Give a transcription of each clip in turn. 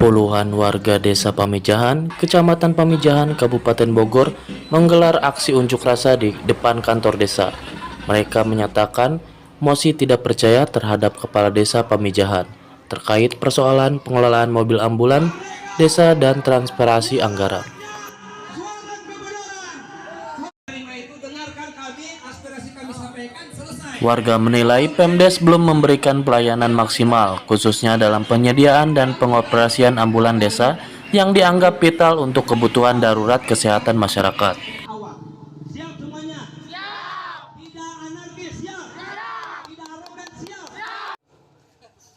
Puluhan warga Desa Pamijahan, Kecamatan Pamijahan, Kabupaten Bogor menggelar aksi unjuk rasa di depan kantor desa. Mereka menyatakan mosi tidak percaya terhadap Kepala Desa Pamijahan terkait persoalan pengelolaan mobil ambulan desa dan transparansi anggaran. Warga menilai Pemdes belum memberikan pelayanan maksimal, khususnya dalam penyediaan dan pengoperasian ambulan desa yang dianggap vital untuk kebutuhan darurat kesehatan masyarakat.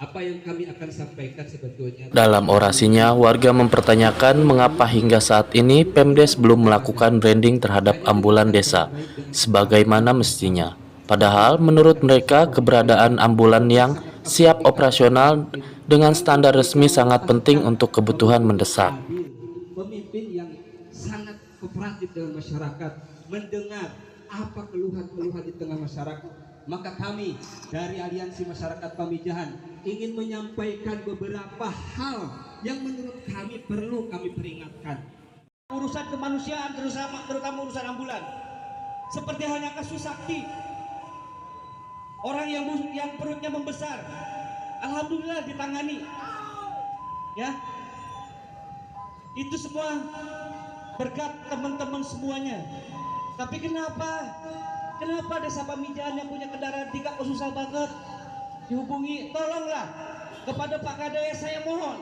Apa yang kami akan sampaikan sebetulnya. Dalam orasinya, warga mempertanyakan mengapa hingga saat ini Pemdes belum melakukan branding terhadap ambulan desa sebagaimana mestinya. Padahal menurut mereka keberadaan ambulan yang siap operasional dengan standar resmi sangat penting untuk kebutuhan mendesak. Pemimpin yang sangat kooperatif dengan masyarakat, mendengar apa keluhan-keluhan di tengah masyarakat. Maka kami dari Aliansi Masyarakat Pamijahan ingin menyampaikan beberapa hal yang menurut kami perlu kami peringatkan. Urusan kemanusiaan terutama urusan ambulan. Seperti halnya kasus Sakti. Orang yang perutnya membesar, alhamdulillah ditangani. Ya. Itu semua berkat teman-teman semuanya. Tapi kenapa Desa Pamijahan yang punya kendaraan 3 kok susah banget dihubungi? Tolonglah kepada Pak Kades, saya mohon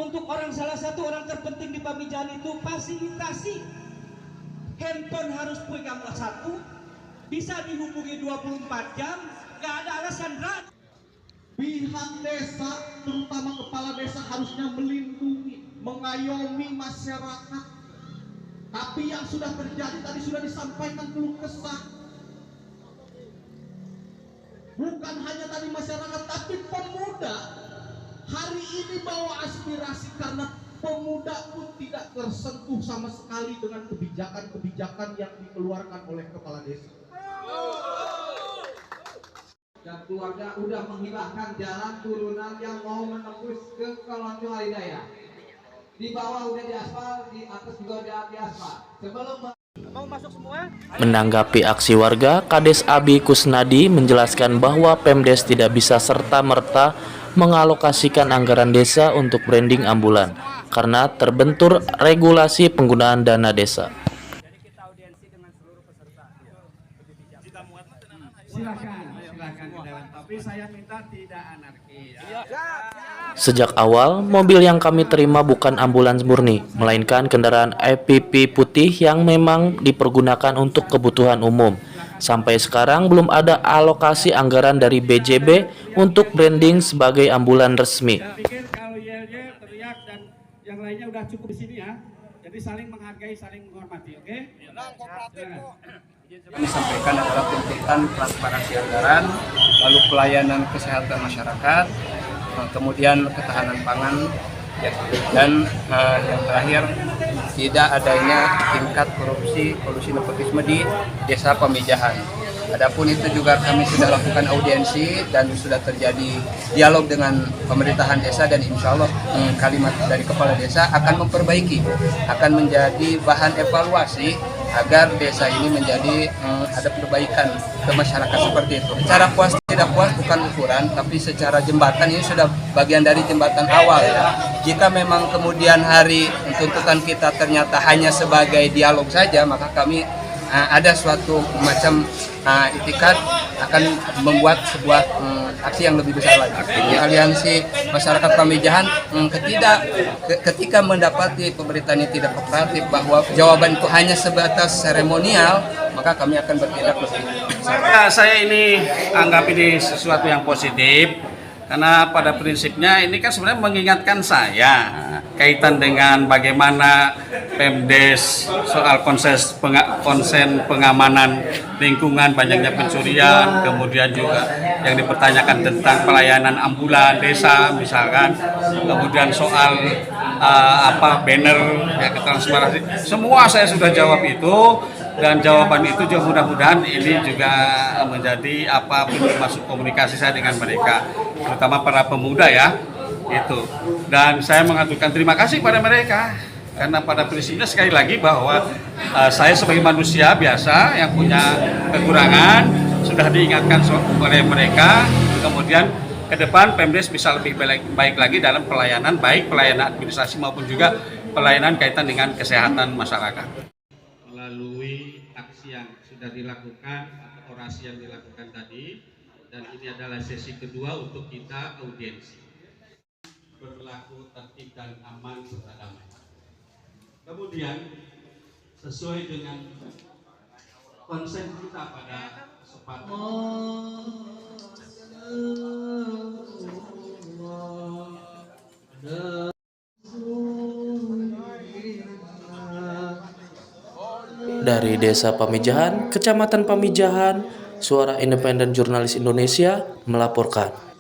untuk salah satu orang terpenting di Pamijahan itu fasilitasi handphone harus pegang satu, bisa dihubungi 24 jam, gak ada alasan berat. Pihak desa, terutama kepala desa harusnya melindungi, mengayomi masyarakat. Tapi yang sudah terjadi tadi sudah disampaikan keluh kesah. Bukan hanya tadi masyarakat, tapi pemuda hari ini bawa aspirasi karena pemuda pun tidak tersentuh sama sekali dengan kebijakan-kebijakan yang dikeluarkan oleh kepala desa. Dan keluarga udah menghilangkan jalan turunan yang mau menembus ke kolong daerah. Di bawah udah diaspal, di atas juga udah diaspal. Sebelum Menanggapi aksi warga, Kades Abi Kusnadi menjelaskan bahwa Pemdes tidak bisa serta-merta mengalokasikan anggaran desa untuk branding ambulan karena terbentur regulasi penggunaan dana desa. silakan kendaraan, tapi saya minta tidak anarkis. Sejak awal, mobil yang kami terima bukan ambulans murni, melainkan kendaraan EPP putih yang memang dipergunakan untuk kebutuhan umum. Sampai sekarang belum ada alokasi anggaran dari BJB untuk branding sebagai ambulan resmi. Saya pikir kalau yel-yel, teriak, dan yang lainnya udah cukup di sini ya. Jadi saling menghargai, saling menghormati, oke? Yang disampaikan adalah tuntutan transparansi anggaran, lalu pelayanan kesehatan masyarakat, kemudian ketahanan pangan, dan yang terakhir tidak adanya tingkat korupsi, kolusi nepotisme di Desa Pamijahan. Adapun itu juga kami sudah lakukan audiensi dan sudah terjadi dialog dengan pemerintahan desa, dan insya Allah kalimat dari kepala desa akan memperbaiki, akan menjadi bahan evaluasi agar desa ini menjadi ada perbaikan ke masyarakat seperti itu. Secara puas tidak puas bukan ukuran, tapi secara jembatan ini sudah bagian dari jembatan awal ya. Jika memang kemudian hari tuntutan kita ternyata hanya sebagai dialog saja, maka kami ada suatu macam itikat akan membuat sebuah aksi yang lebih besar lagi. Di Aliansi Masyarakat Pamijahan ketika mendapati pemerintahan ini tidak kooperatif, bahwa jawaban itu hanya sebatas seremonial, maka kami akan bertindak lebih besar. Saya ini anggap ini sesuatu yang positif, karena pada prinsipnya ini kan sebenarnya mengingatkan saya kaitan dengan bagaimana Pemdes soal konsen pengamanan lingkungan, banyaknya pencurian, kemudian juga yang dipertanyakan tentang pelayanan ambulan desa misalkan, kemudian soal banner ya, transparansi, semua saya sudah jawab itu. Dan jawaban itu juga mudah-mudahan ini juga menjadi masuk komunikasi saya dengan mereka, terutama para pemuda ya. Itu. Dan saya mengaturkan terima kasih pada mereka karena pada prinsipnya sekali lagi bahwa saya sebagai manusia biasa yang punya kekurangan sudah diingatkan oleh mereka, kemudian ke depan Pemdes bisa lebih baik lagi dalam pelayanan, baik pelayanan administrasi maupun juga pelayanan kaitan dengan kesehatan masyarakat. Melalui aksi yang sudah dilakukan atau orasi yang dilakukan tadi, dan ini adalah sesi kedua untuk kita audiensi berlaku tertib dan aman serta damai. Kemudian sesuai dengan konsen kita pada kesempatan Dari Desa Pamijahan, Kecamatan Pamijahan, Suara Independen Jurnalis Indonesia melaporkan.